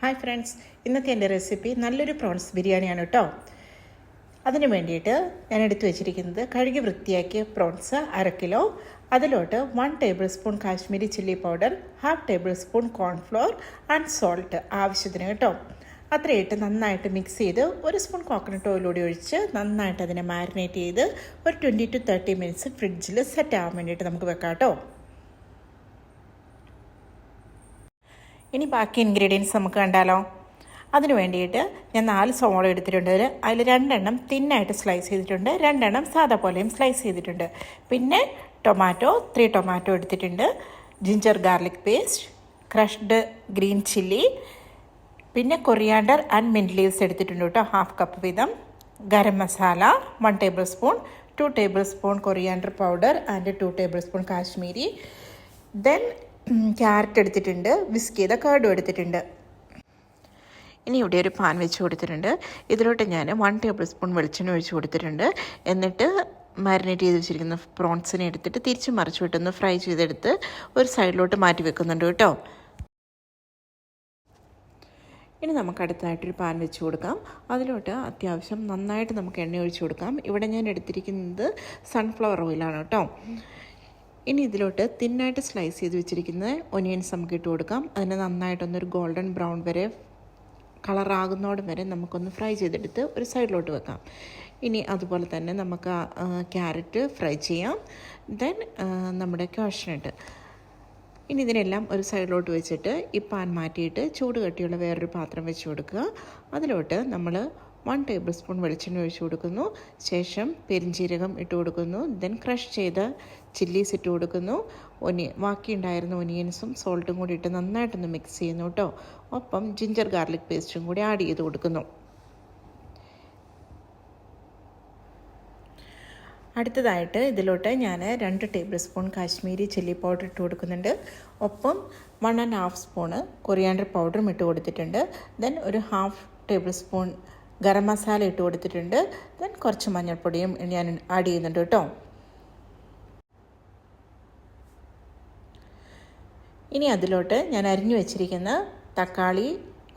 Hi friends, ഇന്നത്തെ എൻ്റെ recipe നല്ലൊരു പ്രോൺസ് ബിരിയാണിയാണ് കേട്ടോ. അതിന് വേണ്ടിയിട്ട് ഞാൻ എടുത്തു വെച്ചിരിക്കുന്നത് കഴുകി വൃത്തിയാക്കിയ പ്രോൺസ് 1/2 കിലോ. അതിലോട്ട് 1 table spoon Kashmiri chilli powder, 1/2 table spoon cornflour and salt ആവശ്യത്തിന് കേട്ടോ. അത്രയിട്ട് നന്നായിട്ട് മിക്സ് ചെയ്ത് 1 സ്പൂൺ കോക്കനട്ട് ഓയിൽ കൂടി ഒഴിച്ച് നന്നായിട്ട് അതിനെ മാരിനേറ്റ് ചെയ്ത് ഒരു 20 to 30 മിനിറ്റ്സ് ഫ്രിഡ്ജിൽ സെറ്റ് ആവാൻ വേണ്ടിയിട്ട് നമുക്ക് വെക്കാം കേട്ടോ. ഇനി ബാക്കി ഇൻഗ്രീഡിയൻസ് നമുക്ക് കണ്ടാലോ. അതിന് വേണ്ടിയിട്ട് ഞാൻ 4 സവോള എടുത്തിട്ടുണ്ട്. അതിൽ 2 എണ്ണം തിന്നായിട്ട് സ്ലൈസ് ചെയ്തിട്ടുണ്ട്, 2 എണ്ണം സാധാ പോലെയും സ്ലൈസ് ചെയ്തിട്ടുണ്ട്. പിന്നെ 3 ടൊമാറ്റോ എടുത്തിട്ടുണ്ട്, ginger garlic paste, crushed green chilli, പിന്നെ കൊറിയാണ്ടർ ആൻഡ് മിൻറ്റ് ലീവ്സ് എടുത്തിട്ടുണ്ട് കേട്ടോ, 1/2 കപ്പ് വീതം. Garam masala 1 table spoon, 2 table spoon coriander powder and 2 table spoon Kashmiri. Then carrot എടുത്തിട്ടുണ്ട്, വിസ്ക് ചെയ്ത കർഡും എടുത്തിട്ടുണ്ട്. ഇനി ഇവിടെ ഒരു പാൻ വെച്ച് കൊടുത്തിട്ടുണ്ട്. ഇതിലോട്ട് ഞാൻ 1 ടേബിൾ സ്പൂൺ വെളിച്ചെണ്ണ ഒഴിച്ച് കൊടുത്തിട്ടുണ്ട്. എന്നിട്ട് മാരിനേറ്റ് ചെയ്ത് വെച്ചിരിക്കുന്ന പ്രോൺസിനെ എടുത്തിട്ട് തിരിച്ച് മറിച്ച് വിട്ടൊന്ന് ഫ്രൈ ചെയ്തെടുത്ത് ഒരു സൈഡിലോട്ട് മാറ്റി വെക്കുന്നുണ്ട് കേട്ടോ. ഇനി നമുക്ക് അടുത്തായിട്ടൊരു പാൻ വെച്ച് കൊടുക്കാം. അതിലോട്ട് അത്യാവശ്യം നന്നായിട്ട് നമുക്ക് എണ്ണ ഒഴിച്ച് കൊടുക്കാം. ഇവിടെ ഞാൻ എടുത്തിരിക്കുന്നത് സൺഫ്ലവർ ഓയിലാണ് കേട്ടോ. ഇനി ഇതിലോട്ട് തിന്നായിട്ട് സ്ലൈസ് ചെയ്ത് വെച്ചിരിക്കുന്ന ഒനിയൻസ് നമുക്ക് ഇട്ട് കൊടുക്കാം. അതിന് നന്നായിട്ടൊന്നൊരു ഗോൾഡൻ ബ്രൗൺ വരെ കളറാകുന്നോടം വരെ നമുക്കൊന്ന് ഫ്രൈ ചെയ്തെടുത്ത് ഒരു സൈഡിലോട്ട് വെക്കാം. ഇനി അതുപോലെ തന്നെ നമുക്ക് ക്യാരറ്റ് ഫ്രൈ ചെയ്യാം. ദെൻ നമ്മുടെ കാഷ്നട്ട്. ഇനി ഇതിനെല്ലാം ഒരു സൈഡിലോട്ട് വെച്ചിട്ട് ഈ പാൻ മാറ്റിയിട്ട് ചൂട് കട്ടിയുള്ള വേറൊരു പാത്രം വെച്ച് കൊടുക്കുക. അതിലോട്ട് നമ്മൾ 1 ടേബിൾ സ്പൂൺ വെളിച്ചെണ്ണ ഒഴിച്ച് കൊടുക്കുന്നു. ശേഷം പെരിഞ്ജീരകം ഇട്ട് കൊടുക്കുന്നു. ദെൻ ക്രഷ് ചെയ്ത ചില്ലീസ് ഇട്ട് കൊടുക്കുന്നു. ബാക്കി ഉണ്ടായിരുന്ന ഒനിയൻസും സോൾട്ടും കൂടി ഇട്ട് നന്നായിട്ടൊന്ന് മിക്സ് ചെയ്യുന്നു കേട്ടോ. ഒപ്പം ജിഞ്ചർ ഗാർലിക് പേസ്റ്റും കൂടി ആഡ് ചെയ്ത് കൊടുക്കുന്നു. അടുത്തതായിട്ട് ഇതിലോട്ട് ഞാൻ 2 table spoon Kashmiri chilli powder ഇട്ട് കൊടുക്കുന്നുണ്ട്. ഒപ്പം 1.5 സ്പൂണ് കൊറിയാണ്ടർ പൗഡറും ഇട്ട് കൊടുത്തിട്ടുണ്ട്. ദെൻ ഒരു 1/2 ടേബിൾ സ്പൂൺ ഗരം മസാല ഇട്ട് കൊടുത്തിട്ടുണ്ട്. ദെൻ കുറച്ച് മഞ്ഞൾപ്പൊടിയും ഞാൻ ആഡ് ചെയ്യുന്നുണ്ട് കേട്ടോ. ഇനി അതിലോട്ട് ഞാൻ അരിഞ്ഞു വെച്ചിരിക്കുന്ന തക്കാളി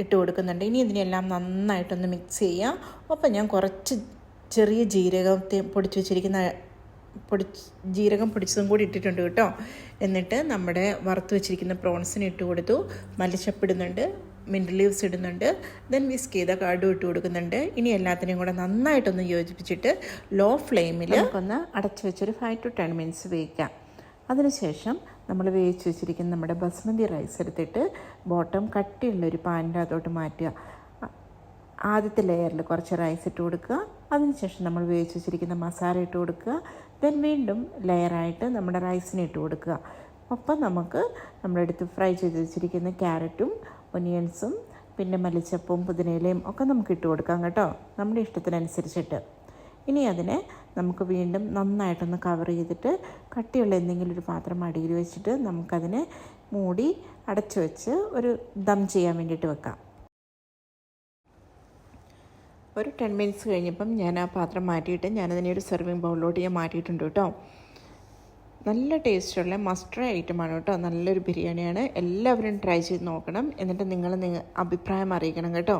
ഇട്ട് കൊടുക്കുന്നുണ്ട്. ഇനി ഇതിനെല്ലാം നന്നായിട്ടൊന്ന് മിക്സ് ചെയ്യാം. ഒപ്പം ഞാൻ കുറച്ച് ചെറിയ ജീരകത്തെ പൊടിച്ച് വെച്ചിരിക്കുന്ന ജീരകം പൊടിച്ചതും കൂടി ഇട്ടിട്ടുണ്ട് കേട്ടോ. എന്നിട്ട് നമ്മുടെ വറുത്ത് വെച്ചിരിക്കുന്ന പ്രോൺസിന് ഇട്ട് കൊടുത്തു. മല്ലിച്ചപ്പിടുന്നുണ്ട്, മിൻറ്റ് ലീവ്സ് ഇടുന്നുണ്ട്, ദെൻ വിസ്ക് ചെയ്ത കർഡും ഇട്ട് കൊടുക്കുന്നുണ്ട്. ഇനി എല്ലാത്തിനെയും കൂടെ നന്നായിട്ടൊന്ന് യോജിപ്പിച്ചിട്ട് ലോ ഫ്ലെയിമിൽ നമുക്കൊന്ന് അടച്ചു വെച്ചൊരു 5 to 10 മിനിറ്റ്സ് വേവിക്കാം. അതിനുശേഷം നമ്മൾ വേവിച്ച് വെച്ചിരിക്കുന്ന നമ്മുടെ ബസ്മതി റൈസ് എടുത്തിട്ട് ബോട്ടം കട്ടിയുള്ളൊരു പാനിൻ്റെ അകത്തോട്ട് മാറ്റുക. ആദ്യത്തെ ലെയറിൽ കുറച്ച് റൈസ് ഇട്ട് കൊടുക്കുക. അതിനുശേഷം നമ്മൾ വേവിച്ച് വെച്ചിരിക്കുന്ന മസാല ഇട്ട് കൊടുക്കുക. ദെൻ വീണ്ടും ലെയറായിട്ട് നമ്മുടെ റൈസിനെ ഇട്ട് കൊടുക്കുക. ഒപ്പം നമുക്ക് നമ്മളെടുത്ത് ഫ്രൈ ചെയ്ത് വെച്ചിരിക്കുന്ന ക്യാരറ്റും ഒനിയൻസും പിന്നെ മല്ലിച്ചപ്പും പുതിനയിലയും ഒക്കെ നമുക്ക് ഇട്ട് കൊടുക്കാം കേട്ടോ, നമ്മുടെ ഇഷ്ടത്തിനനുസരിച്ചിട്ട്. ഇനി അതിനെ നമുക്ക് വീണ്ടും നന്നായിട്ടൊന്ന് കവർ ചെയ്തിട്ട് കട്ടിയുള്ള എന്തെങ്കിലും ഒരു പാത്രം അടിയിൽ വെച്ചിട്ട് നമുക്കതിനെ മൂടി അടച്ചു വെച്ച് ഒരു ദം ചെയ്യാൻ വേണ്ടിയിട്ട് വെക്കാം. ഒരു 10 മിനിറ്റ്സ് കഴിഞ്ഞപ്പം ഞാൻ ആ പാത്രം മാറ്റിയിട്ട് ഞാനതിനെ ഒരു സെർവിങ് ബൗളിലോട്ട് ഞാൻ മാറ്റിയിട്ടുണ്ട് കേട്ടോ. നല്ല ടേസ്റ്റുള്ള മസ്റ്റ് ഐറ്റമാണ് കേട്ടോ. നല്ലൊരു ബിരിയാണിയാണ്. എല്ലാവരും ട്രൈ ചെയ്ത് നോക്കണം. എന്നിട്ട് നിങ്ങൾ അഭിപ്രായം അറിയിക്കണം കേട്ടോ.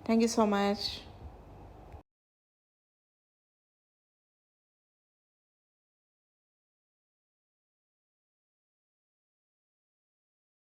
Thank you so much.